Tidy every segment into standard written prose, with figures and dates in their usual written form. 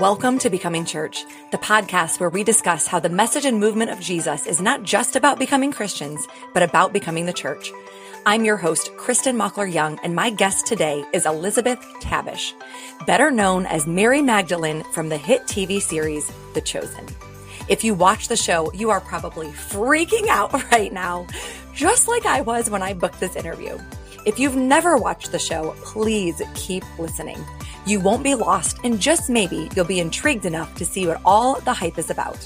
Welcome to Becoming Church, the podcast where we discuss how the message and movement of Jesus is not just about becoming Christians, but about becoming the church. I'm your host, Kristen Mockler-Young, and my guest today is Elizabeth Tabish, better known as Mary Magdalene from the hit TV series, The Chosen. If you watch the show, you are probably freaking out right now, just like I was when I booked this interview. If you've never watched the show, please keep listening. You won't be lost, and just maybe you'll be intrigued enough to see what all the hype is about.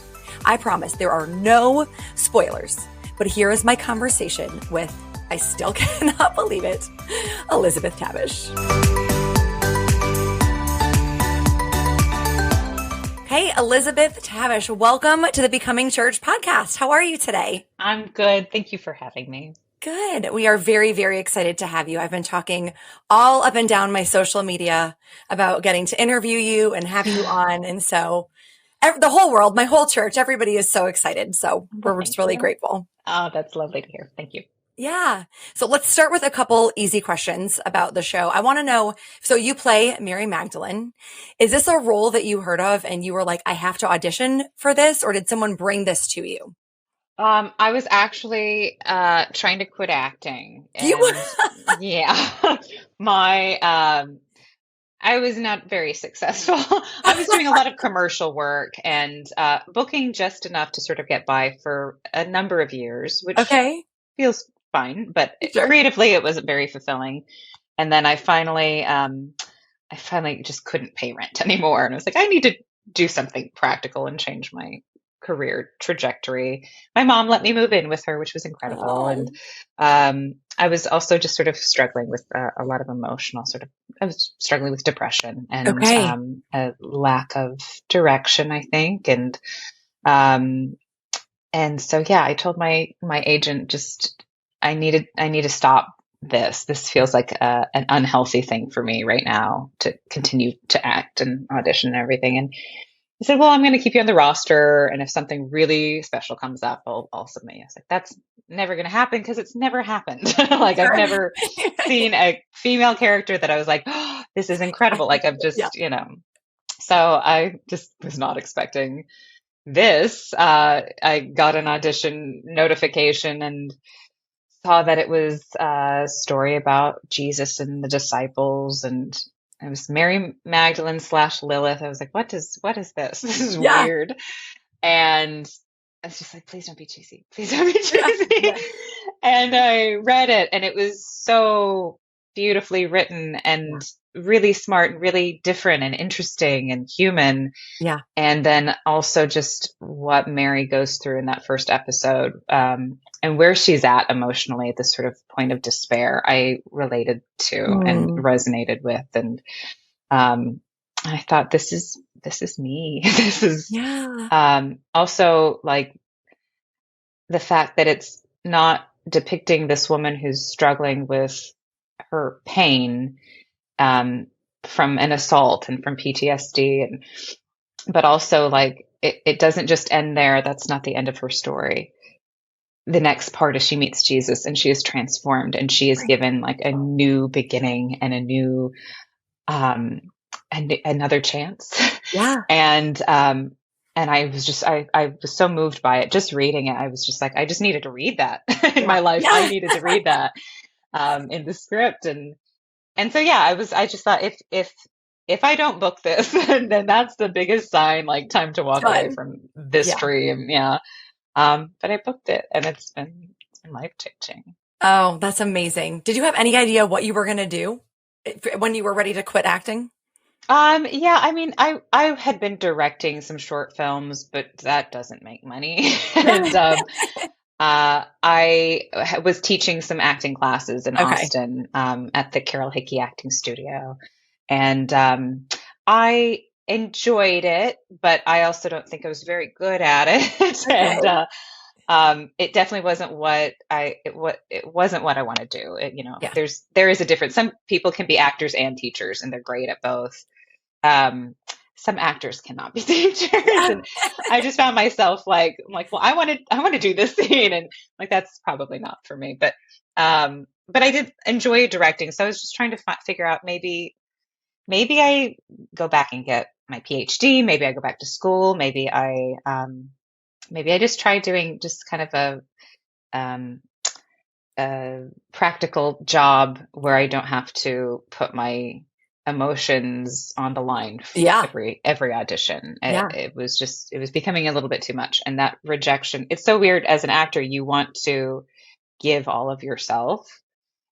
I promise there are no spoilers, but here is my conversation with, I still cannot believe it, Elizabeth Tabish. Hey, Elizabeth Tabish, welcome to the Becoming Church podcast. How are you today? I'm good. Thank you for having me. Good. We are very, very excited to have you. I've been talking all up and down my social media about getting to interview you and have you on. And so the whole world, my whole church, everybody is so excited. So we're just really grateful. Oh, that's lovely to hear. Thank you. Yeah. So let's start with a couple easy questions about the show. I want to know, so you play Mary Magdalene. Is this a role that you heard of and you were like, I have to audition for this, or did someone bring this to you? I was actually trying to quit acting. And, yeah, I was not very successful. I was doing a lot of commercial work and booking just enough to sort of get by for a number of years, which feels fine, but creatively it wasn't very fulfilling. And then I finally just couldn't pay rent anymore, and I was like, I need to do something practical and change my career trajectory. My mom let me move in with her, which was incredible. Oh. And I was also just sort of struggling with a lot of I was struggling with depression and a lack of direction, I think. And so, yeah, I told my agent, I need to stop this. This feels like an unhealthy thing for me right now to continue to act and audition and everything. And he said, well, I'm going to keep you on the roster, and if something really special comes up, I'll submit you. I was like, that's never going to happen because it's never happened. Like, I've never seen a female character that I was like, oh, this is incredible. Like, I've just, So I just was not expecting this. I got an audition notification and saw that it was a story about Jesus and the disciples, and it was Mary Magdalene / Lilith. I was like, what is this? This is weird. And I was just like, please don't be cheesy. Please don't be cheesy. Yeah. And I read it, and it was so beautifully written and really smart and really different and interesting and human. Yeah. And then also just what Mary goes through in that first episode, and where she's at emotionally at this sort of point of despair, I related to and resonated with. And I thought, this is me. This is also like the fact that it's not depicting this woman who's struggling with her pain from an assault and from PTSD, but also like it doesn't just end there. That's not the end of her story. The next part is she meets Jesus and she is transformed, and she is given like a new beginning and a new another chance. Yeah. And I was I was so moved by it. Just reading it, I was just like, I just needed to read that in my life. Yeah. I needed to read that in the script. And so, yeah, I just thought if I don't book this, then that's the biggest sign, like time to walk away from this dream. Yeah. But I booked it, and it's been life-changing. Oh, that's amazing. Did you have any idea what you were going to do when you were ready to quit acting? Yeah, I mean, I had been directing some short films, but that doesn't make money. And I was teaching some acting classes in Austin at the Carol Hickey Acting Studio. And I enjoyed it, but I also don't think I was very good at it. And it definitely wasn't it wasn't what I want to do. There is a difference. Some people can be actors and teachers, and they're great at both. Some actors cannot be teachers, and I just found myself like, I'm like, well, I want to do this scene, and like that's probably not for me. But I did enjoy directing, so I was just trying to figure out maybe maybe I go back and get my PhD. Maybe I go back to school. Maybe I just try doing just kind of um, a practical job where I don't have to put my emotions on the line Yeah. every audition. Yeah. It was becoming a little bit too much. And that rejection, it's so weird as an actor, you want to give all of yourself,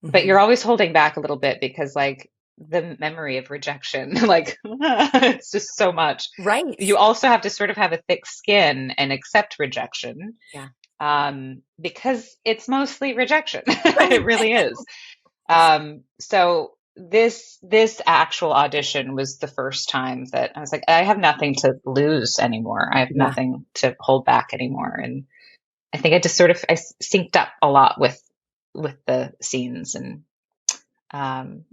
but Hmm. you're always holding back a little bit because like the memory of rejection, like it's just so much. Right. You also have to sort of have a thick skin and accept rejection, Yeah. because it's mostly rejection. It really is. So this actual audition was the first time that I was like, I have nothing to lose anymore. I have Yeah. nothing to hold back anymore. And I think I just sort of I synced up a lot with the scenes and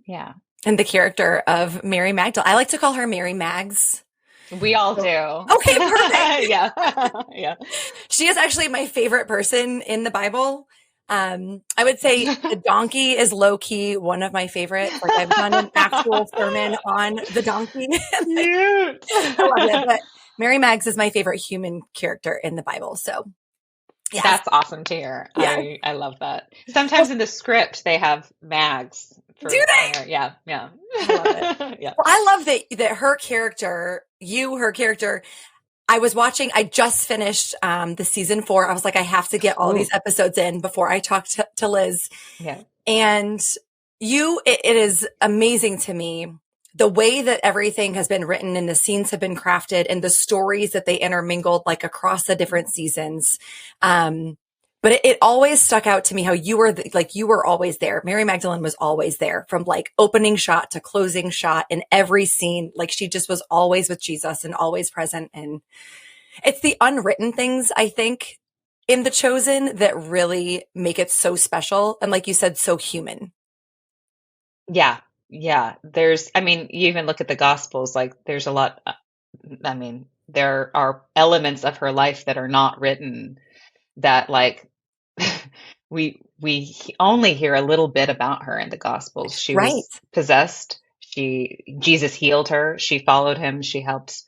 yeah. And the character of Mary Magdalene. I like to call her Mary Mags. We all do. Okay, perfect. Yeah. Yeah. She is actually my favorite person in the Bible. I would say the donkey is low key one of my favorites. Like I've done an actual sermon on the donkey. Cute. I love it. But Mary Mags is my favorite human character in the Bible. So yes. That's awesome to hear. Yeah. I love that. Sometimes in the script they have mags for Do they? yeah, yeah. I love it. Yeah. Well, I love that her character, her character, I was watching, I just finished the season 4. I was like, I have to get all these episodes in before I talk to Liz. Yeah. And it is amazing to me the way that everything has been written and the scenes have been crafted and the stories that they intermingled like across the different seasons. But it always stuck out to me how you were always there. Mary Magdalene was always there from like opening shot to closing shot in every scene. Like she just was always with Jesus and always present. And it's the unwritten things, I think, in The Chosen that really make it so special. And like you said, so human. Yeah. Yeah. I mean, you even look at the Gospels, like there's a lot. I mean, there are elements of her life that are not written that like we only hear a little bit about her in the Gospels. She Right. was possessed. Jesus healed her. She followed him. She helped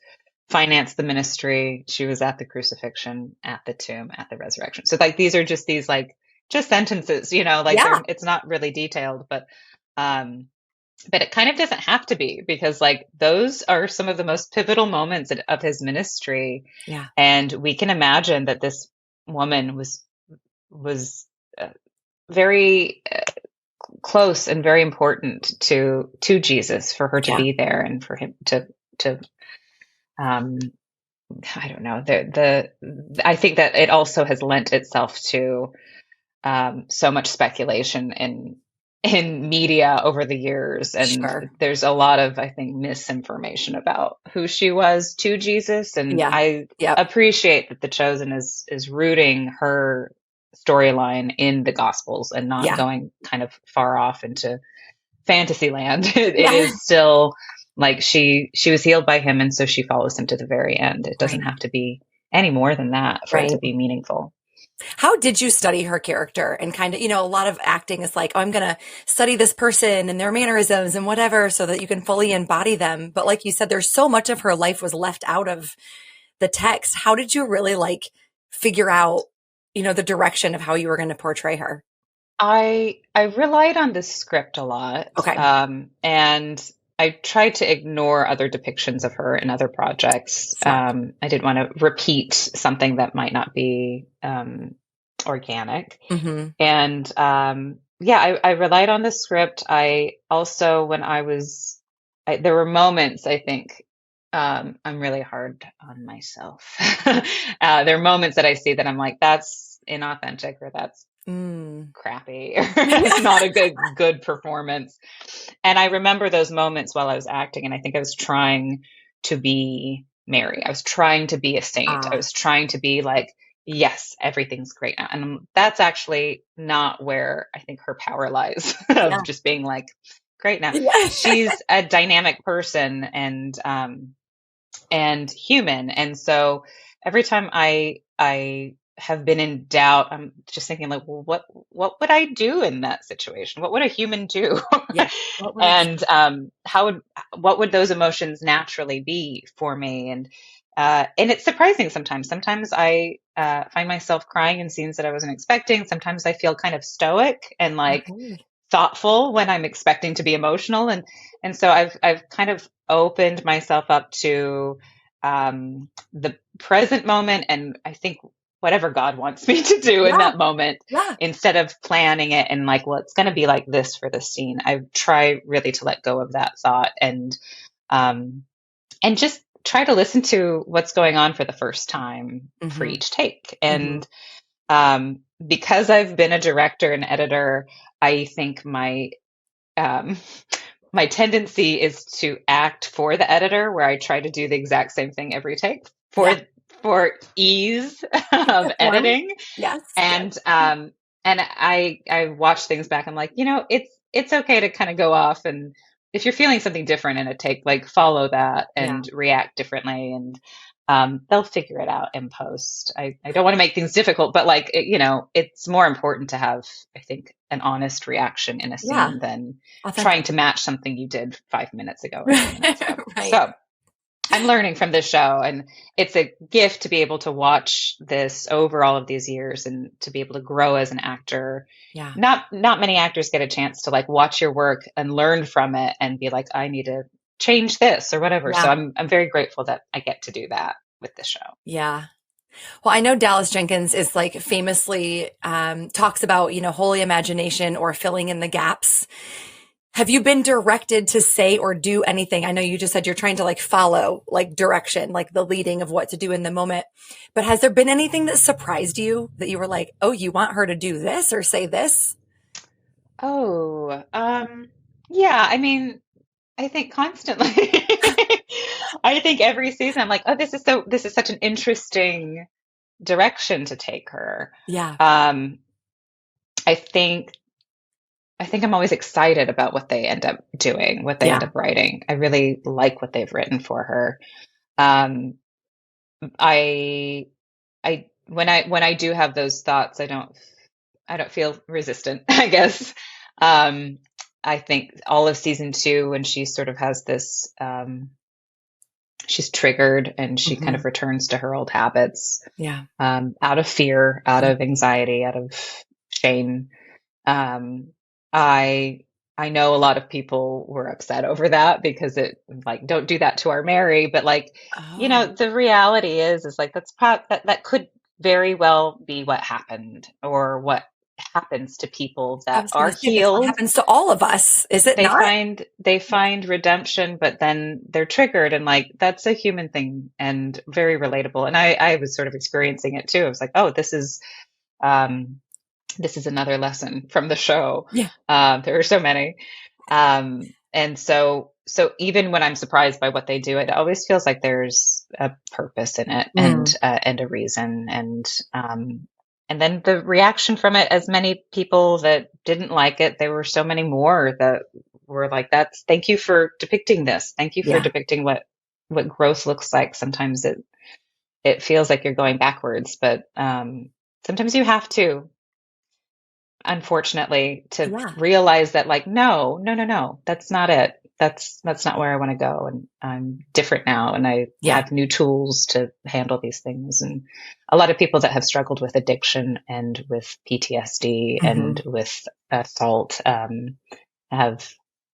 finance the ministry. She was at the crucifixion, at the tomb, at the resurrection. So like these are just these like just sentences, like it's not really detailed, but it kind of doesn't have to be because like those are some of the most pivotal moments of his ministry. Yeah. And we can imagine that this woman was very close and very important to Jesus for her to be there and for him to I don't know, I think that it also has lent itself to so much speculation in media over the years, and there's a lot of, I think, misinformation about who she was to Jesus, and I appreciate that The Chosen is rooting her storyline in the Gospels and not going kind of far off into fantasy land. It is still like she was healed by him, and so she follows him to the very end. It doesn't have to be any more than that for it to be meaningful. How did you study her character? And kind of, a lot of acting is like, oh, I'm going to study this person and their mannerisms and whatever so that you can fully embody them. But like you said, there's so much of her life was left out of the text. How did you really like figure out, the direction of how you were going to portray her? I relied on the script a lot. Okay. And I tried to ignore other depictions of her in other projects. I didn't want to repeat something that might not be organic. Mm-hmm. And I relied on the script. I also, there were moments, I think, I'm really hard on myself. There are moments that I see that I'm like, that's inauthentic or that's crappy or it's not a good performance. And I remember those moments while I was acting, and I think I was trying to be Mary. I was trying to be a saint. I was trying to be like, yes, everything's great now. And that's actually not where I think her power lies of just being like, great now. She's a dynamic person and human. And so every time I have been in doubt, I'm just thinking like, well, what would I do in that situation? What would a human do? Yeah. What would, And what would those emotions naturally be for me? And it's surprising sometimes. Sometimes I find myself crying in scenes that I wasn't expecting. Sometimes I feel kind of stoic and like okay. thoughtful when I'm expecting to be emotional. And so I've kind of opened myself up to the present moment, and I think whatever God wants me to do in Yeah. that moment, Yeah. instead of planning it and like, well, it's going to be like this for this scene. I try really to let go of that thought um, and just try to listen to what's going on for the first time for Mm-hmm. each take. Mm-hmm. And because I've been a director and editor, I think um, my tendency is to act for the editor, where I try to do the exact same thing every take Yeah. for ease of Form. editing. Yes. Yes. And I watch things back. I'm like, it's okay to kind of go off, and if you're feeling something different in a take, like follow that Yeah. and react differently, and they'll figure it out in post. I don't want to make things difficult, but like it's more important to have, I think, an honest reaction in a Yeah. scene than trying Authentic. to match something you did 5 minutes ago or 10 minutes ago. Right. So I'm learning from this show, and it's a gift to be able to watch this over all of these years and to be able to grow as an actor. Yeah. Not many actors get a chance to like watch your work and learn from it and be like, I need to change this or whatever. So Yeah. I'm very grateful that I get to do that with this show. Yeah. Well, I know Dallas Jenkins is like famously talks about, holy imagination or filling in the gaps. Have you been directed to say or do anything? I know you just said you're trying to like follow like direction, like the leading of what to do in the moment. But has there been anything that surprised you that you were like, oh, you want her to do this or say this? Oh, yeah. I mean, I think constantly. I think every season I'm like, oh, this is such an interesting direction to take her. Yeah. Um, I think I'm always excited about what they end up doing, what they Yeah. end up writing. I really like what they've written for her. Um, I when I do have those thoughts, I don't feel resistant, I guess. Um, I think all of season 2, when she sort of has this, she's triggered and she kind Hmm. of returns to her old habits, Yeah. out of fear, out Yeah. of anxiety, out of shame. Um, I I know a lot of people were upset over that because it like don't do that to our Mary, but like Oh, the reality is like that could very well be what happened or what happens to people I that was going are to say that's what healed. happens to all of us. Is it They not? find they find redemption, but then they're triggered, and like that's a human thing and very relatable. And I was sort of experiencing it too. I was like, oh, um this is another lesson from the show. Yeah. There are so many. And so even when I'm surprised by what they do, it always feels like there's a purpose in it Mm. and a reason. And then the reaction from it, as many people that didn't like it, there were so many more that were like, thank you for depicting this. Thank you for Yeah. depicting what growth looks like. Sometimes it feels like you're going backwards, but, sometimes you have to, unfortunately, to Yeah. realize that like, no, no, no, no, that's not it. That's not where I want to go. And I'm different now, and I Yeah. have new tools to handle these things. And a lot of people that have struggled with addiction and with PTSD Hmm. and with assault,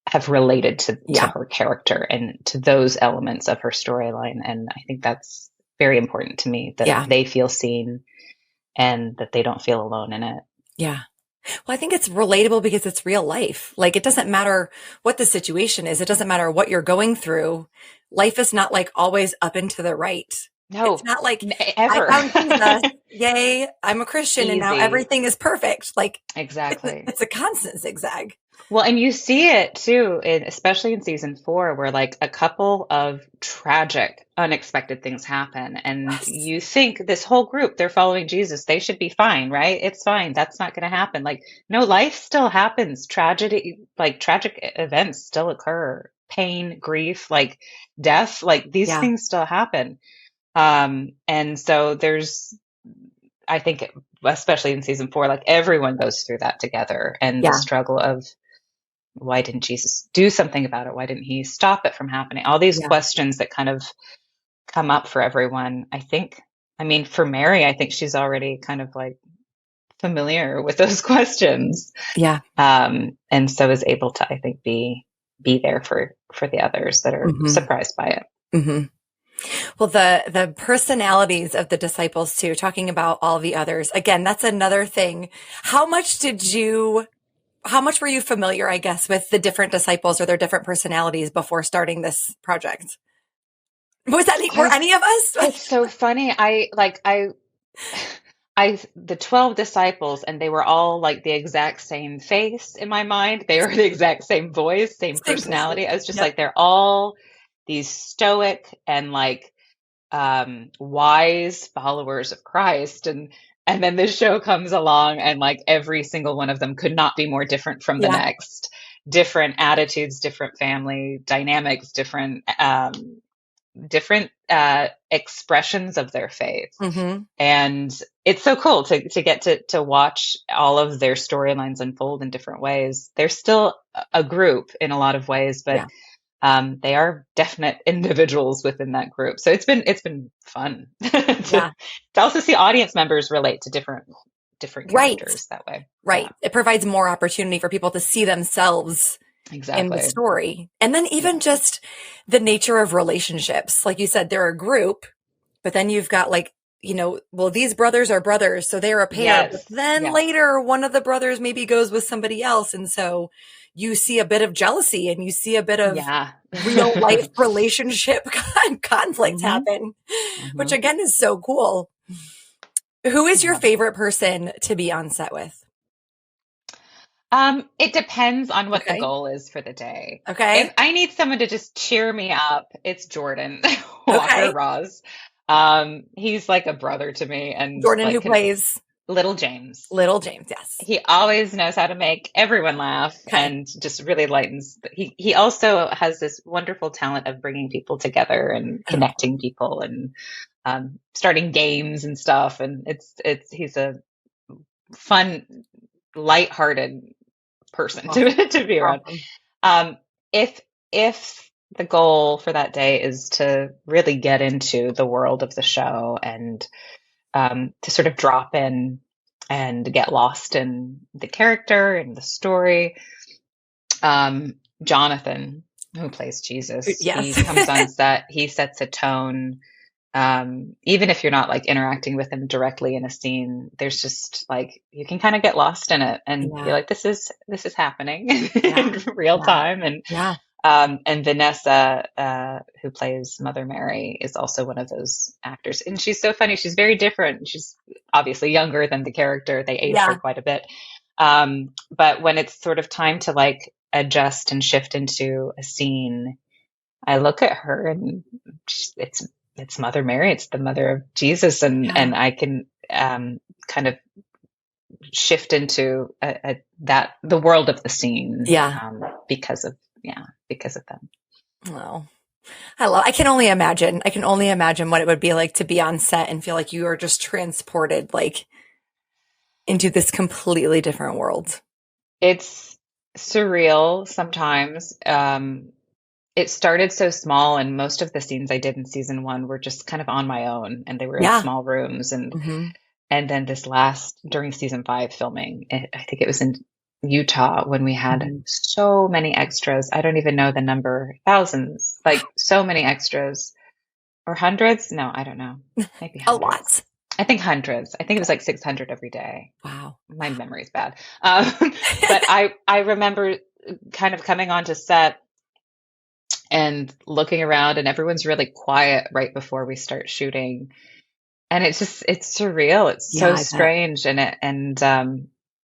have related to Yeah. her character and to those elements of her storyline. And I think that's very important to me, that Yeah. they feel seen and that they don't feel alone in it. Yeah. Well, I think it's relatable because it's real life. Like it doesn't matter what the situation is. It doesn't matter what you're going through. Life is not like always up and to the right. It's No, not like I ever. found Jesus. Yay. I'm a Christian and now Easy. everything is perfect. Like Exactly. it's a constant zigzag. Well, and you see it too, especially in season 4, where like a couple of tragic, unexpected things happen. And Yes. you think this whole group, they're following Jesus. They should be fine, right? It's fine. That's not going to happen. Like, no, life still happens. Tragedy, like tragic events still occur. Pain, grief, like death, like these Yeah. things still happen. And so I think, especially in season 4, like everyone goes through that together, and the Yeah. struggle of why didn't Jesus do something about it? Why didn't he stop it from happening? All these Yeah. questions that kind of come up for everyone. I mean, for Mary, I think she's already kind of like familiar with those questions. Yeah. And so is able to, I think, be there for the others that are surprised by it. Mm-hmm. Well, the personalities of the disciples too, talking about all the others. Again, that's another thing. How much were you familiar, I guess, with the different disciples or their different personalities before starting this project? Were any of us? It's so funny. The 12 disciples, and they were all like the exact same face in my mind. They were the exact same voice, same personality. I was just like, they're all these stoic and like wise followers of Christ. And then this show comes along, and like every single one of them could not be more different from the next. Different attitudes, different family dynamics, different expressions of their faith. And it's so cool to get to watch all of their storylines unfold in different ways. They're still a group in a lot of ways, but they are definite individuals within that group. So it's been fun to also see audience members relate to different characters that way. Right. Yeah. It provides more opportunity for people to see themselves in the story. And then even just the nature of relationships. Like you said, they're a group, but then you've got like, these brothers are brothers, so they're a pair. Yes. But then later, one of the brothers maybe goes with somebody else. And so you see a bit of jealousy, and you see a bit of real life relationship conflict happen, which again is so cool. Who is your favorite person to be on set with? It depends on what the goal is for the day. Okay. If I need someone to just cheer me up, it's Jordan Walker Ross. He's like a brother to me. And Jordan, like, who plays Little James. Little James, yes. He always knows how to make everyone laugh and just really lightens. He also has this wonderful talent of bringing people together and connecting people and starting games and stuff. And he's a fun, lighthearted person to be around. If the goal for that day is to really get into the world of the show and to sort of drop in and get lost in the character and the story, Jonathan, who plays Jesus, he comes on set, he sets a tone. Even if you're not like interacting with him directly in a scene, there's just like, you can kind of get lost in it and be like, this is happening in real time. And Vanessa, who plays Mother Mary, is also one of those actors. And she's so funny. She's very different. She's obviously younger than the character. They aged her quite a bit. But when it's sort of time to like adjust and shift into a scene, I look at her and it's Mother Mary. It's the mother of Jesus. And I can kind of shift into the world of the scene because of them. Wow. I can only imagine what it would be like to be on set and feel like you are just transported like into this completely different world. It's surreal sometimes. It started so small, and most of the scenes I did in season 1 were just kind of on my own, and they were in small rooms. And then during season 5 filming, I think it was in Utah when we had so many extras. I don't even know the number, thousands, like so many extras, or hundreds. No, I don't know. Maybe hundreds. A lot. I think hundreds. I think it was like 600 every day. Wow. My memory's bad. But I remember kind of coming onto set and looking around, and everyone's really quiet right before we start shooting. And it's surreal. It's so strange. And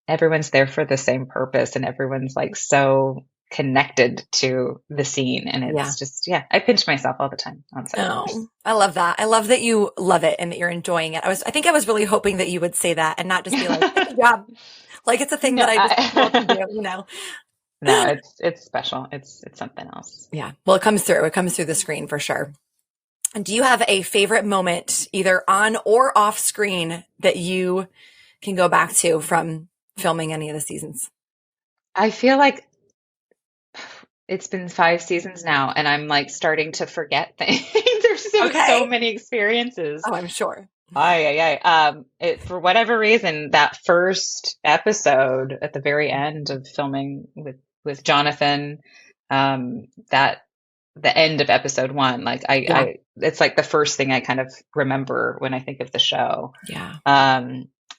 everyone's there for the same purpose, and everyone's like so connected to the scene. And it's just, I pinch myself all the time on set. Oh, I love that. I love that you love it and that you're enjoying it. I think I was really hoping that you would say that and not just be like, good job. Like it's a thing that I just love to do, No, it's special. It's something else. Yeah. Well, it comes through the screen for sure. And do you have a favorite moment either on or off screen that you can go back to from filming any of the seasons? I feel like it's been 5 seasons now, and I'm like starting to forget things. There's so Okay. many experiences. Oh, I'm sure. For whatever reason, that first episode at the very end of filming with Jonathan, that the end of episode 1, like Yeah. it's like the first thing I kind of remember when I think of the show. Yeah.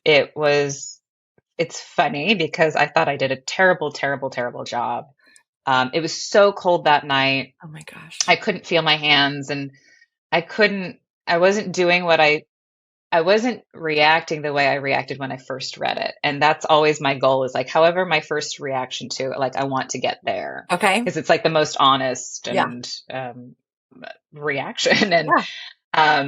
It was, it's funny because I thought I did a terrible, terrible, terrible job. It was so cold that night. Oh my gosh. I couldn't feel my hands, and I wasn't doing I wasn't reacting the way I reacted when I first read it. And that's always my goal, is like, however, my first reaction to it, like, I want to get there Okay. because it's like the most honest Yeah. and, reaction. And, Yeah.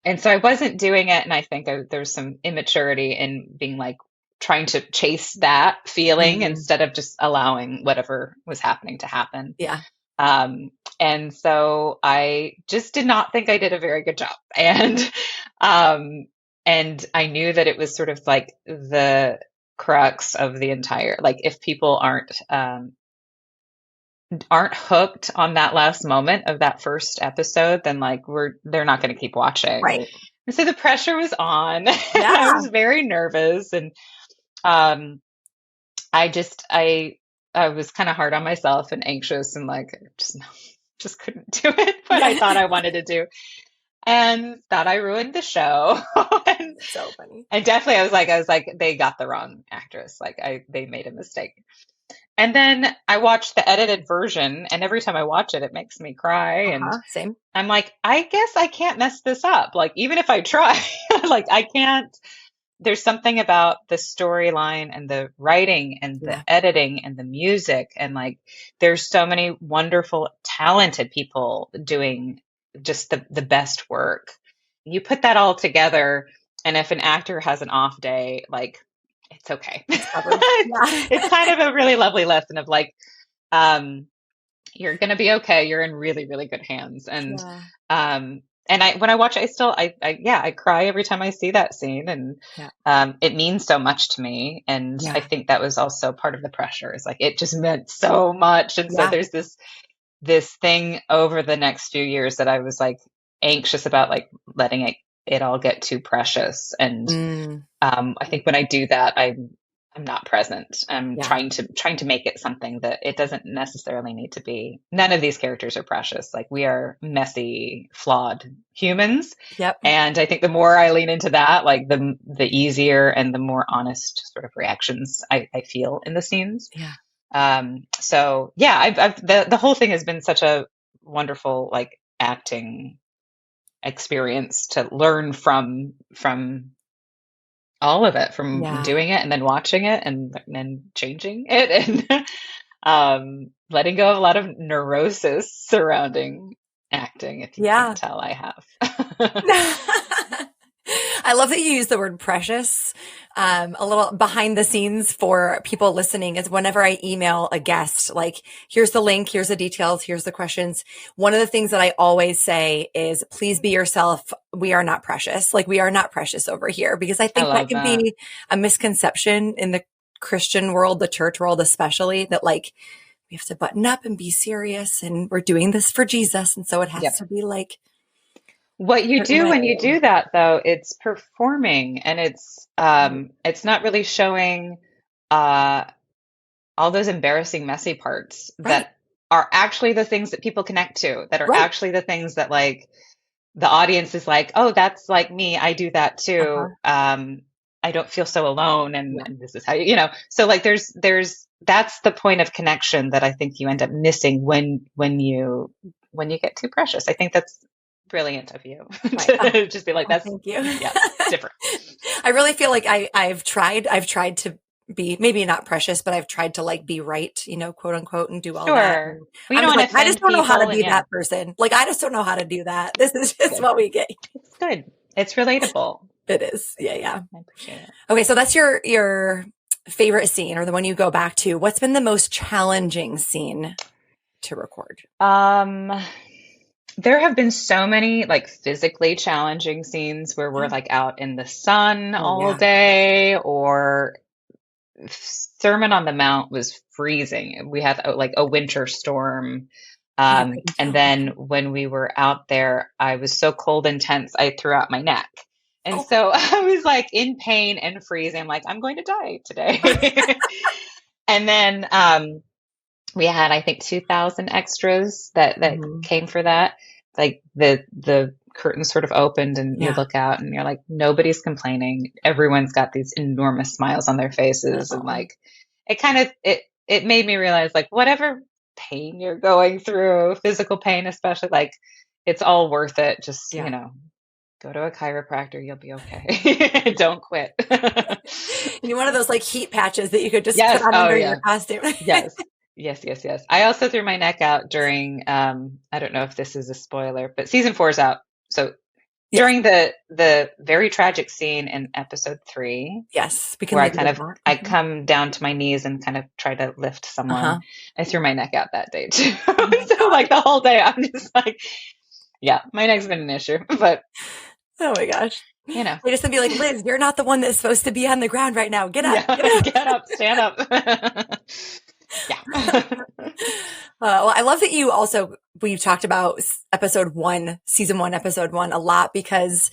and so I wasn't doing it. And I think there's some immaturity in being like, trying to chase that feeling instead of just allowing whatever was happening to happen. Yeah. And so I just did not think I did a very good job. And I knew that it was sort of like the crux of the entire, like, if people aren't hooked on that last moment of that first episode, then like they're not going to keep watching. Right. And so the pressure was on. Yeah. I was very nervous, and I was kind of hard on myself and anxious, and like just couldn't do it what I thought I wanted to do, and thought I ruined the show. And so funny. And definitely I was like, they got the wrong actress. Like they made a mistake. And then I watched the edited version, and every time I watch it, it makes me cry. And Same. I'm like, I guess I can't mess this up. Like, even if I try, like I can't. There's something about the storyline and the writing and the editing and the music. And like, there's so many wonderful, talented people doing just the best work. You put that all together, and if an actor has an off day, like, it's okay. It's kind of a really lovely lesson of like, you're going to be okay. You're in really, really good hands. And, when I watch it, I cry every time I see that scene, and it means so much to me. And I think that was also part of the pressure, is like, it just meant so much. And so there's this thing over the next few years that I was like anxious about, like letting it all get too precious. And I think when I do that, I'm not present. I'm trying to make it something that it doesn't necessarily need to be. None of these characters are precious. Like, we are messy, flawed humans. Yep. And I think the more I lean into that, like the easier and the more honest sort of reactions I feel in the scenes. So the whole thing has been such a wonderful, like, acting experience to learn from all of it, from doing it and then watching it and changing it, and letting go of a lot of neurosis surrounding acting, if you can tell I have. I love that you use the word precious. A little behind the scenes for people listening is, whenever I email a guest, like, here's the link, here's the details, here's the questions. One of the things that I always say is, please be yourself. We are not precious. Like, we are not precious over here, because I think that can be a misconception in the Christian world, the church world especially, that like, we have to button up and be serious, and we're doing this for Jesus. And so it has to be like, what you do when you do that, though, it's performing, and it's not really showing all those embarrassing, messy parts that are actually the things that people connect to, that are actually the things that, like, the audience is like, oh, that's like me. I do that too. I don't feel so alone. And this is how so like, that's the point of connection that I think you end up missing when you get too precious. I think that's brilliant of you to just be like, that's thank you. Different. I really feel like I've tried to be, maybe not precious, but I've tried to like be right, quote unquote, and do all that. Well, I just don't know how to be that person. Like, I just don't know how to do that. This is just what we get. It's good. It's relatable. It is. Yeah. I appreciate it. Okay. So that's your favorite scene, or the one you go back to. What's been the most challenging scene to record? There have been so many like physically challenging scenes where we're Oh, like out in the sun oh all yeah. day, or Sermon on the Mount was freezing. We had like a winter storm. Yeah, I can And tell. then when we were out there, I was so cold and tense, I threw out my neck. And Oh, so I was like in pain and freezing. I'm like, I'm going to die today. And then we had, I think, 2,000 extras that mhm. came for that. Like the curtain sort of opened and you Yeah. look out and you're like, nobody's complaining. Everyone's got these enormous smiles on their faces. And Oh, like, it made me realize like, whatever pain you're going through, physical pain, especially, like, it's all worth it. Just, yeah. go to a chiropractor. You'll be okay. Don't quit. You need one of those like heat patches that you could just put Yes. on Oh under your yeah. costume. Yes. Yes, yes, yes. I also threw my neck out during I don't know if this is a spoiler, but season 4 is out. So Yes. during the very tragic scene in episode 3, Yes. We can where leave it at that. I Mhm. come down to my knees and kind of try to lift someone, Uh-huh. I threw my neck out that day too. Oh my So God. like the whole day I'm just like, yeah, my neck's been an issue, but Oh my gosh. you know, They just gonna be like, Liz, you're not the one that's supposed to be on the ground right now. Get up. yeah, Get up. get up, stand up. Yeah. Well, I love that you also, we've talked about episode 1, season 1, episode 1 a lot, because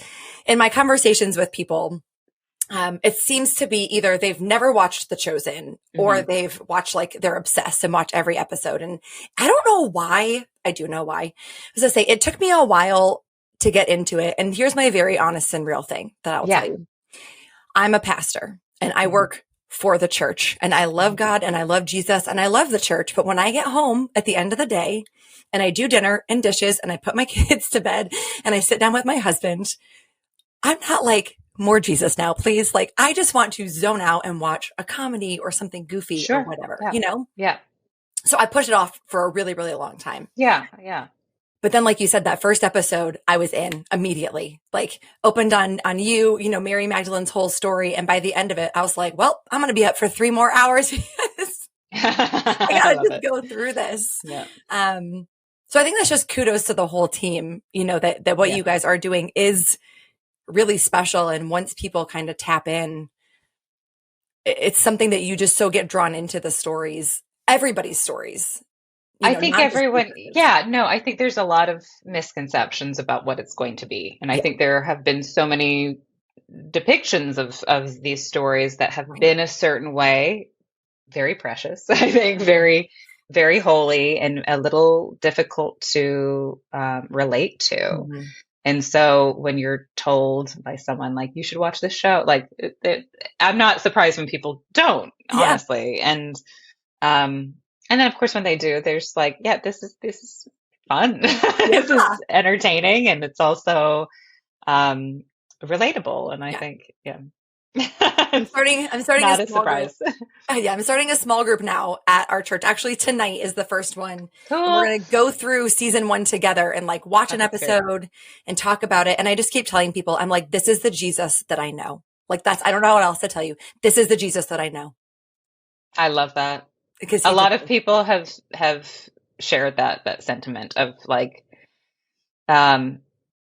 in my conversations with people, it seems to be either they've never watched The Chosen or Hmm. they've watched like they're obsessed and watch every episode. And I don't know why. I do know why. As I say, it took me a while to get into it. And here's my very honest and real thing that I'll tell Yeah. you. I'm a pastor and I Hmm. work for the church and I love God and I love Jesus and I love the church. But when I get home at the end of the day and I do dinner and dishes and I put my kids to bed and I sit down with my husband, I'm not like, more Jesus now, please. Like, I just want to zone out and watch a comedy or something goofy or Sure. whatever, Yeah. Yeah. So I pushed it off for a really, really long time. Yeah. Yeah. But then, like you said, that first episode, I was in immediately, like opened on you, Mary Magdalene's whole story. And by the end of it, I was like, well, I'm going to be up for 3 more hours because I I got to love just it. go through this. Yeah. So I think that's just kudos to the whole team, that what Yeah. you guys are doing is really special. And once people kind of tap in, it's something that you just so get drawn into the stories, everybody's stories, I think not just everyone, Jesus. yeah, no, I think there's a lot of misconceptions about what it's going to be. And I Yeah, think there have been so many depictions of these stories that have right. been a certain way, very precious, I think, Mhm. very, very holy and a little difficult to relate to. Mhm. And so when you're told by someone like, you should watch this show, like, I'm not surprised when people don't, Yeah, honestly. Um, and then of course when they do, there's like, yeah, this is fun. yeah, This is entertaining and it's also um relatable. And I yeah. think, yeah. I'm It's starting. I'm starting a not a small group. surprise. Yeah, I'm starting a small group now at our church. Actually, tonight is the first one, and we're Cool. gonna go through season 1 together and like watch Oh, an that's great. episode and talk about it. And I just keep telling people, I'm like, this is the Jesus that I know. Like I don't know what else to tell you. This is the Jesus that I know I love that. because A he just, lot of people have shared that sentiment of like, um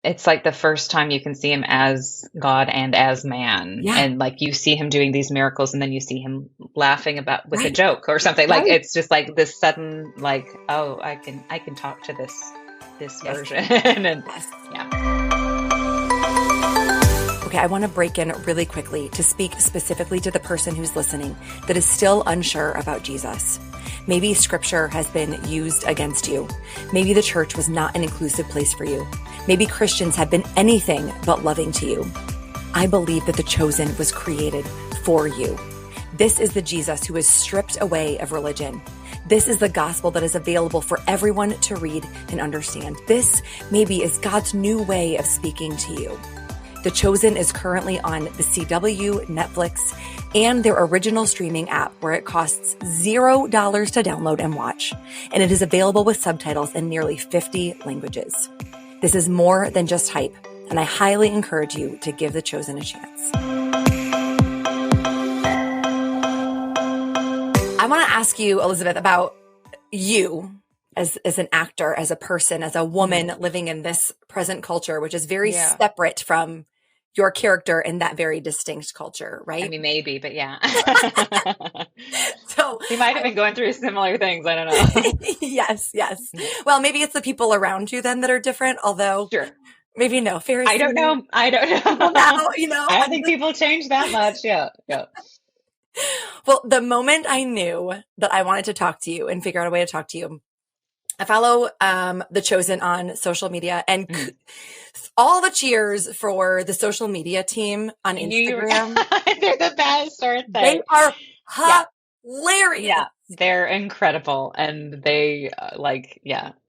it's like the first time you can see him as God and as man. yeah, And like you see him doing these miracles and then you see him laughing about with a right, joke or something. Like right. it's just like this sudden like, oh, I can talk to this Yes, version. And yes. yeah. Okay, I want to break in really quickly to speak specifically to the person who's listening that is still unsure about Jesus. Maybe scripture has been used against you. Maybe the church was not an inclusive place for you. Maybe Christians have been anything but loving to you. I believe that the chosen was created for you. This is the Jesus who is stripped away of religion. This is the gospel that is available for everyone to read and understand. This maybe is God's new way of speaking to you. The Chosen is currently on the CW, Netflix, and their original streaming app where it costs $0 to download and watch. And it is available with subtitles in nearly 50 languages. This is more than just hype, and I highly encourage you to give The Chosen a chance. I want to ask you, Elizabeth, about you. as an actor, as a person, as a woman living in this present culture, which is very Yeah. separate from your character in that very distinct culture, I right? mean, maybe, but yeah. So We might have been going through similar things. I don't know. yes, yes. Yeah. Well, maybe it's the people around you then that are different, although Sure. maybe no. I don't Pharisee know. I don't people know. now, you know. I don't think people change that much. Yeah. Yeah. Well, the moment I knew that I wanted to talk to you and figure out a way to talk to you, I follow The Chosen on social media, and all the cheers for the social media team on I knew you were. Instagram. They're the best, aren't They they? are Yeah. hilarious. Yeah. They're incredible. And they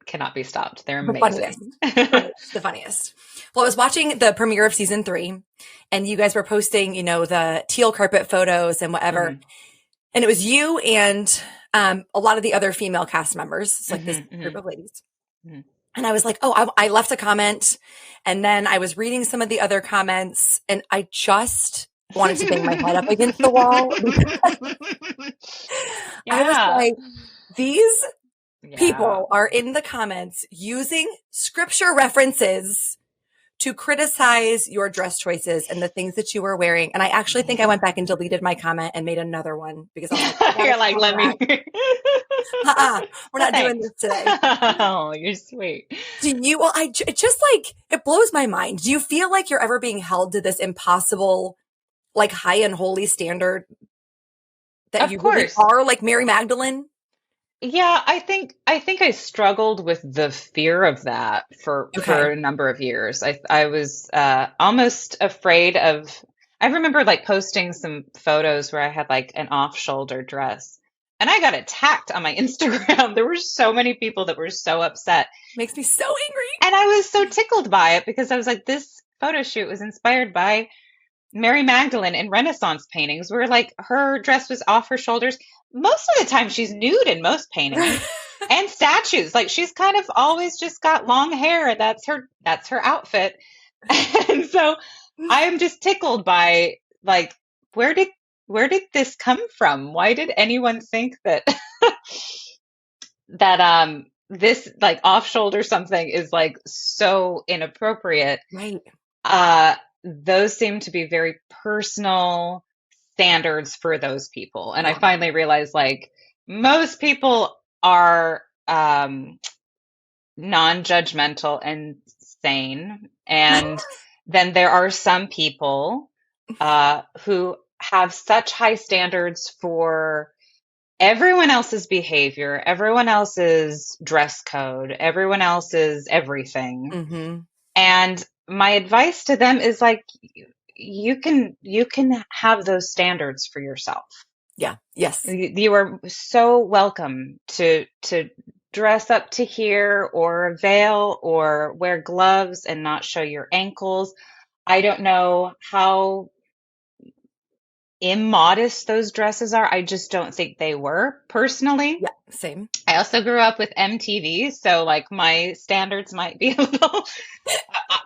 cannot be stopped. They're The funniest. amazing. The funniest. Well, I was watching the premiere of season 3, and you guys were posting, the teal carpet photos and whatever. Mhm. And it was you and a lot of the other female cast members. It's like this group of ladies. Mhm. And I was like, oh, I left a comment. And then I was reading some of the other comments, and I just wanted to bang my head up against the wall. I was like, these people are in the comments using scripture references to criticize your dress choices and the things that you were wearing. And I actually think I went back and deleted my comment and made another one because I was like, you're like, let me. We're not doing this today. Oh, you're sweet. Do you? Well, it just like it blows my mind. Do you feel like you're ever being held to this impossible, like high and holy standard that Of you course. really are, like Mary Magdalene? Yeah, I think I struggled with the fear of that for a number of years. I was almost afraid of. I remember like posting some photos where I had like an off-shoulder dress, and I got attacked on my Instagram. There were so many people that were so upset. Makes me so angry. And I was so tickled by it because I was like, this photo shoot was inspired by Mary Magdalene in Renaissance paintings, where like her dress was off her shoulders. Most of the time she's nude in most paintings and statues. Like she's kind of always just got long hair. That's her outfit. And so I'm just tickled by like, where did this come from? Why did anyone think that this like off shoulder something is like so inappropriate? Right. Those seem to be very personal standards for those people. And I finally realized like most people are non-judgmental and sane. And then there are some people who have such high standards for everyone else's behavior, everyone else's dress code, everyone else's everything. Mm-hmm. And my advice to them is like, you can have those standards for yourself. Yeah. Yes. You are so welcome to dress up to here or a veil or wear gloves and not show your ankles. I don't know how immodest those dresses are. I just don't think they were personally. Yeah, same. I also grew up with MTV, so like my standards might be a little.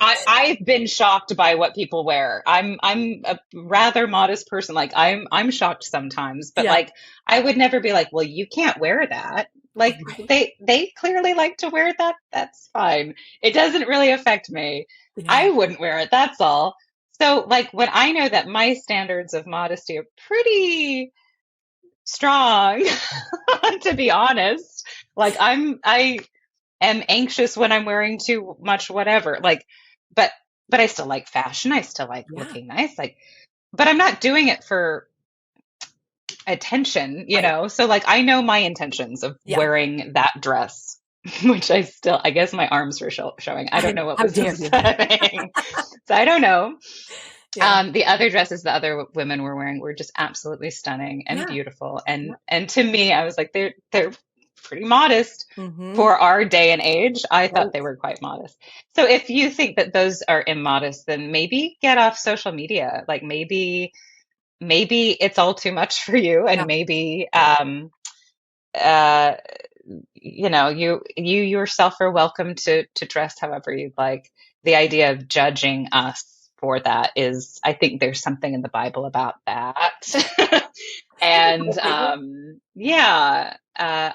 I've been shocked by what people wear. I'm a rather modest person. Like I'm shocked sometimes, but like I would never be like, well, you can't wear that. Like they clearly like to wear that. That's fine. It doesn't really affect me. Yeah. I wouldn't wear it. That's all. So like when I know that my standards of modesty are pretty strong, to be honest, like I am anxious when I'm wearing too much whatever, like, but I still like fashion. I still like looking nice. Like, but I'm not doing it for attention, you know? So like, I know my intentions of wearing that dress, which I guess my arms were showing. I don't know what was happening. So I don't know. Yeah. The other dresses the other women were wearing were just absolutely stunning and beautiful. And to me, I was like, they're pretty modest for our day and age. I thought they were quite modest. So if you think that those are immodest, then maybe get off social media. Like maybe it's all too much for you. And maybe, you yourself are welcome to dress however you'd like. The idea of judging us for that is, I think there's something in the Bible about that. And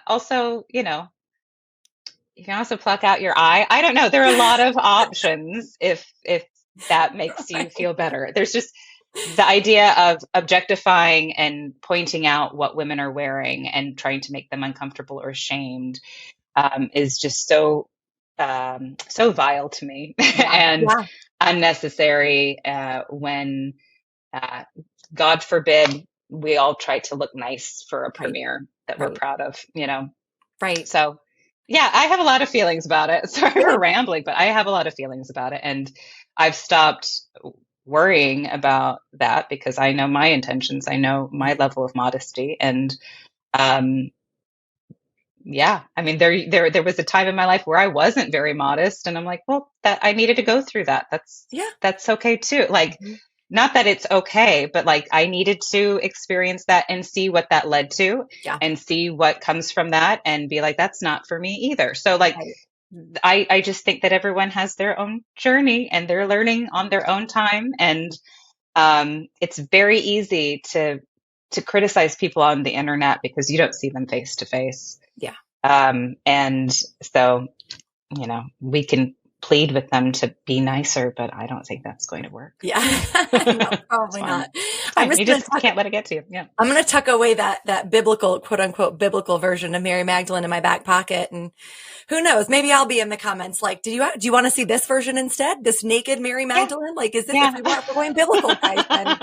also, You can also pluck out your eye. I don't know. There are a lot of options if that makes you feel better. There's just the idea of objectifying and pointing out what women are wearing and trying to make them uncomfortable or ashamed is just so vile to me and Yeah. unnecessary when God forbid we all try to look nice for a Right. premiere that we're Right. proud of, Right. So yeah, I have a lot of feelings about it. Sorry for Good. rambling, but I have a lot of feelings about it. And I've stopped worrying about that because I know my intentions. I know my level of modesty. And um, yeah, I mean, there was a time in my life where I wasn't very modest, and I'm like, well, that I needed to go through that. Yeah. That's okay too. Like, Mhm. not that it's okay, but like I needed to experience that and see what that led to Yeah. and see what comes from that and be like, that's not for me either. So like, Right. I just think that everyone has their own journey and they're learning on their own time. And it's very easy to criticize people on the internet because you don't see them face to face. Yeah. And so, we can plead with them to be nicer, but I don't think that's going to work. Yeah. No, probably not. You just can't let it get to you. Yeah. I'm going to tuck away that biblical, quote unquote, biblical version of Mary Magdalene in my back pocket. And who knows, maybe I'll be in the comments like, do you want to see this version instead? This naked Mary Magdalene? Yeah. Like, is this, if we're going biblical, guys, then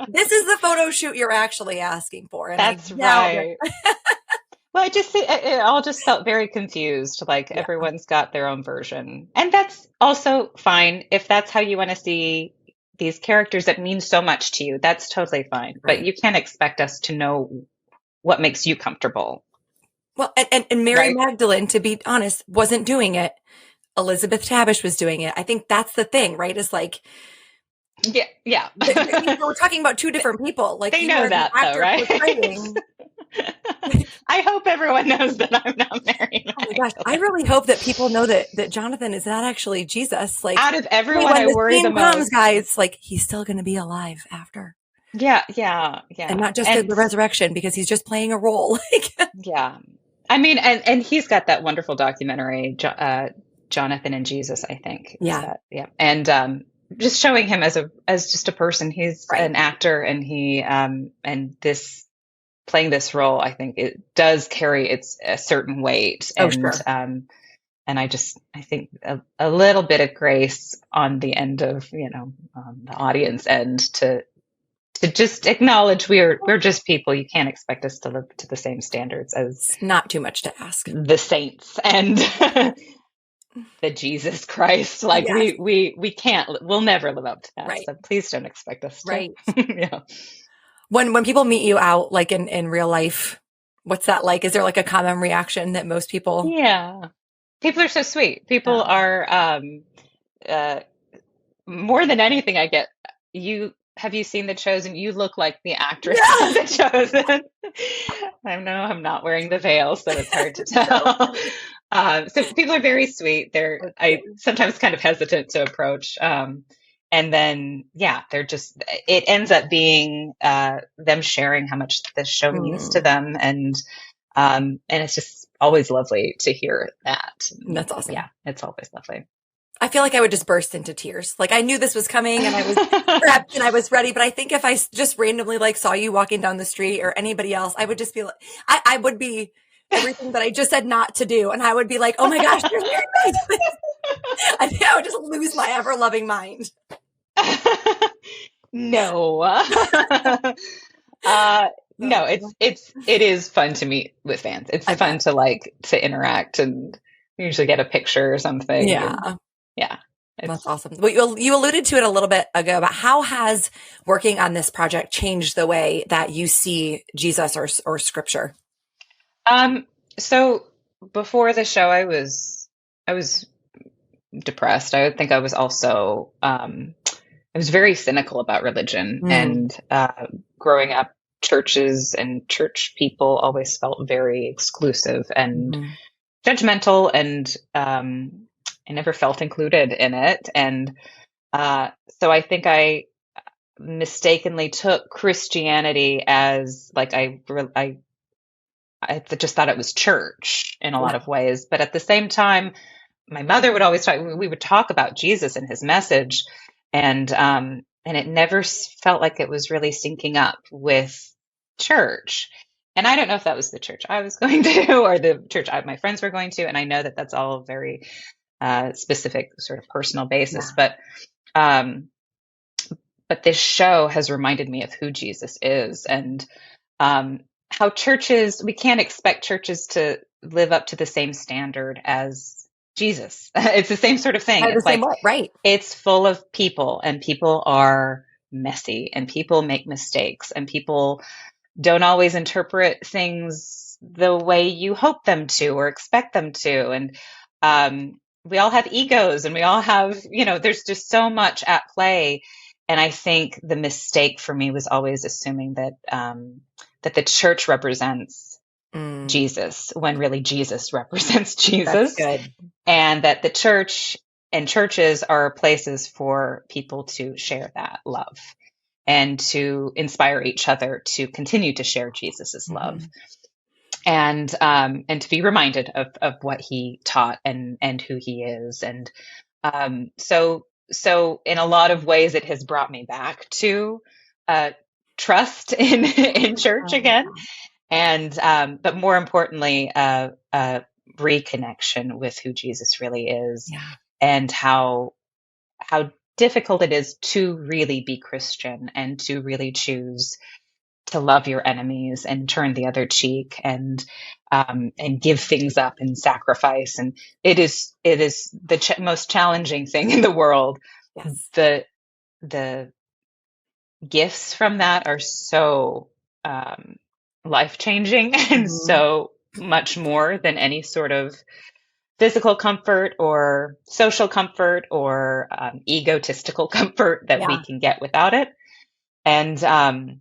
this is the photo shoot you're actually asking for. And that's right. Well, it all just felt very confused. Like everyone's got their own version. And that's also fine. If that's how you want to see these characters that mean so much to you, that's totally fine. Right. But you can't expect us to know what makes you comfortable. Well, and Mary Magdalene, to be honest, wasn't doing it. Elizabeth Tabish was doing it. I think that's the thing, right? Is like, yeah. We're talking about two different people. Like, they know that though, right? I hope everyone knows that I'm not Mary Magdalene. Oh my gosh, I really hope that people know that Jonathan is not actually Jesus. Like, out of everyone, I worry the most. Comes, guys, like he's still going to be alive after. Yeah, and not just the resurrection because he's just playing a role. Yeah, I mean, and he's got that wonderful documentary, Jonathan and Jesus, I think. Yeah, and just showing him as just a person. He's an actor, and he and this. Playing this role, I think it does carry a certain weight. Sure. And I think a little bit of grace on the end of, the audience end to just acknowledge we're just people. You can't expect us to live to the same standards as it's not too much to ask the saints and the Jesus Christ. Like we can't, we'll never live up to that. Right. So please don't expect us to. Right. Yeah. When people meet you out, like in real life, what's that like? Is there like a common reaction that most people? Yeah. People are so sweet. People are, more than anything I get, have you seen The Chosen? You look like the actress of The Chosen. I know I'm not wearing the veil, so it's hard to tell. So people are very sweet. I sometimes kind of hesitant to approach. And then, it ends up being them sharing how much this show means to them. And it's just always lovely to hear that. That's awesome. Yeah, it's always lovely. I feel like I would just burst into tears. Like I knew this was coming and I was prepped and I was ready. But I think if I just randomly like saw you walking down the street or anybody else, I would just be like, I would be everything that I just said not to do. And I would be like, oh my gosh, there's Mary Magdalene. I think I would just lose my ever loving mind. No. No, it is fun to meet with fans. It's fun to interact and usually get a picture or something. Yeah. Yeah. That's awesome. Well, you alluded to it a little bit ago, but how has working on this project changed the way that you see Jesus or scripture? So before the show, I was depressed. I think I was also, I was very cynical about religion and, growing up, churches and church people always felt very exclusive and judgmental, and I never felt included in it. And so I think I mistakenly took Christianity as like I I just thought it was church in a lot of ways. But at the same time, my mother would always talk, we would talk about Jesus and his message, and it never felt like it was really syncing up with church. And I don't know if that was the church I was going to or the church my friends were going to. And I know that that's all very specific, sort of personal basis. But this show has reminded me of who Jesus is, and how churches, we can't expect churches to live up to the same standard as Jesus. It's the same sort of thing. It's like, right. It's full of people, and people are messy, and people make mistakes, and people don't always interpret things the way you hope them to or expect them to. And we all have egos, and we all have, there's just so much at play. And I think the mistake for me was always assuming that that the church represents Jesus, when really Jesus represents Jesus. That's good. And that the church and churches are places for people to share that love and to inspire each other to continue to share Jesus's love, and to be reminded of what he taught and who he is. And so in a lot of ways, it has brought me back to trust in church again, and but more importantly, reconnection with who Jesus really is, and how difficult it is to really be Christian and to really choose to love your enemies and turn the other cheek and give things up and sacrifice. And it is the most challenging thing in the world. Yes. The gifts from that are so life-changing and so much more than any sort of physical comfort or social comfort or egotistical comfort that we can get without it. And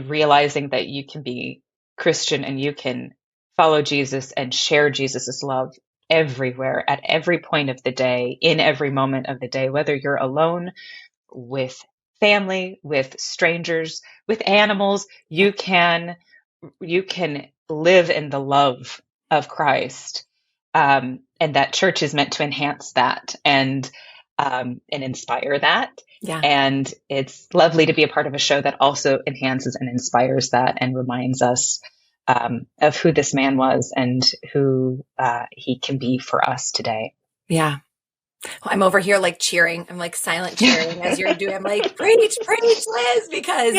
realizing that you can be Christian and you can follow Jesus and share Jesus's love everywhere, at every point of the day, in every moment of the day, whether you're alone, with family, with strangers, with animals, you can live in the love of Christ. And that church is meant to enhance that and inspire that. Yeah. And it's lovely to be a part of a show that also enhances and inspires that and reminds us of who this man was and who he can be for us today. Yeah. Well, I'm over here like cheering. I'm like silent cheering as you're doing. I'm like, preach, Liz, because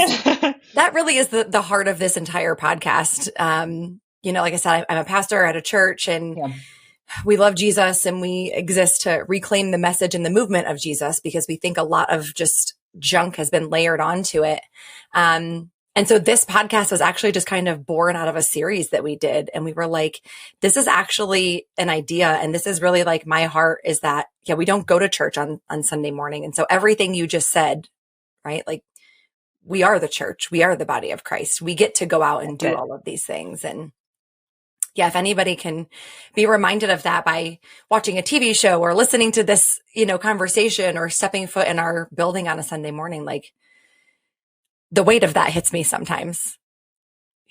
that really is the heart of this entire podcast. Like I said, I'm a pastor at a church, and we love Jesus, and we exist to reclaim the message and the movement of Jesus, because we think a lot of just junk has been layered onto it. And so this podcast was actually just kind of born out of a series that we did. And we were like, this is actually an idea. And this is really like my heart is that, we don't go to church on Sunday morning. And so everything you just said, right? Like, we are the church. We are the body of Christ. We get to go out and do all of these things. And if anybody can be reminded of that by watching a TV show or listening to this, conversation or stepping foot in our building on a Sunday morning, like, the weight of that hits me sometimes,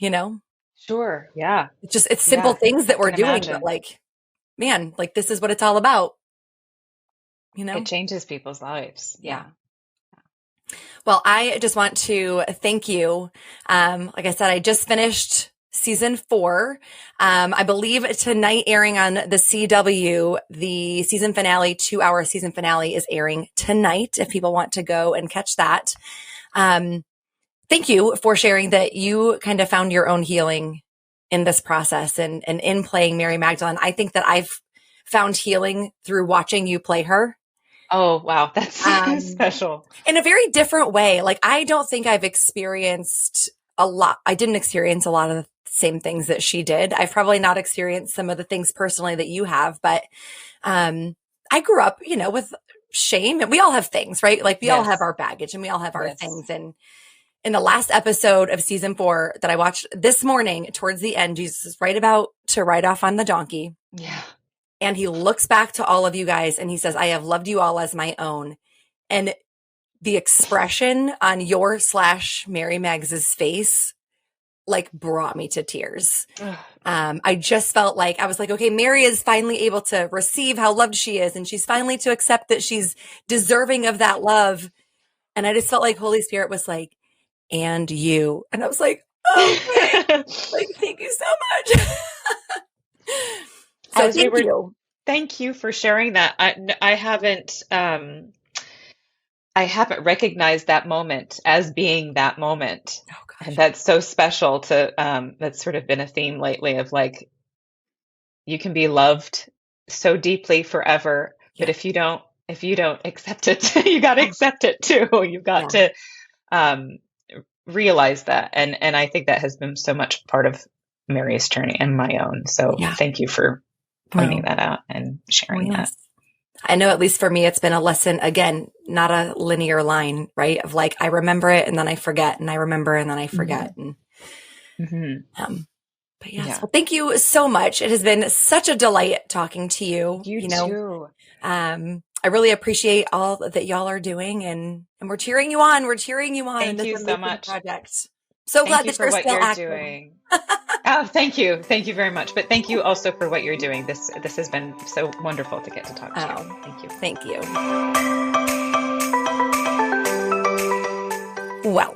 Sure. Yeah. It's simple things that we're doing, but like, man, like this is what it's all about. It changes people's lives. Yeah. Well, I just want to thank you. Like I said, I just finished season 4. I believe tonight airing on the CW, the season finale, 2-hour season finale is airing tonight if people want to go and catch that. Thank you for sharing that you kind of found your own healing in this process and in playing Mary Magdalene. I think that I've found healing through watching you play her. Oh, wow. That's special. In a very different way. Like, I don't think I've experienced a lot. I didn't experience a lot of the same things that she did. I've probably not experienced some of the things personally that you have, but I grew up, with shame, and we all have things, right? Like, we all have our baggage and we all have our things. And in the last episode of season 4 that I watched this morning, towards the end, Jesus is about to ride off on the donkey. Yeah. And he looks back to all of you guys and he says, I have loved you all as my own. And the expression on your / Mary Mags's face like brought me to tears. I just felt like, I was like, okay, Mary is finally able to receive how loved she is. And she's finally to accept that she's deserving of that love. And I just felt like Holy Spirit was like, and you. And I was like, oh, like, thank you so much. So thank you. Thank you for sharing that. I haven't recognized that moment as being that moment. Oh, gosh. And that's so special to, that's sort of been a theme lately of like, you can be loved so deeply forever, but if you don't accept it, you got to accept it too. You've got to, realize that. And I think that has been so much part of Mary's journey and my own. So thank you for pointing that out and sharing that. I know, at least for me, it's been a lesson, again, not a linear line, right? Of like, I remember it and then I forget, and I remember and then I forget. But so thank you so much. It has been such a delight talking to you. You know, too. I really appreciate all that y'all are doing, and we're cheering you on. We're cheering you on. Thank you so much. Project. So glad that you're still active. Doing. Oh, thank you. Thank you very much. But thank you also for what you're doing. This has been so wonderful to get to talk to you. Thank you. Thank you. Well,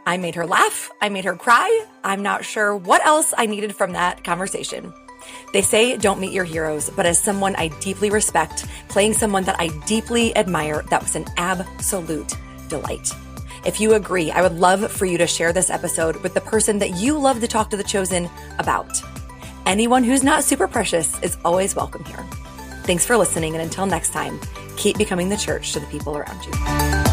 I made her laugh. I made her cry. I'm not sure what else I needed from that conversation. They say don't meet your heroes, but as someone I deeply respect, playing someone that I deeply admire, that was an absolute delight. If you agree, I would love for you to share this episode with the person that you love to talk to The Chosen about. Anyone who's not super precious is always welcome here. Thanks for listening, and until next time, keep becoming the church to the people around you.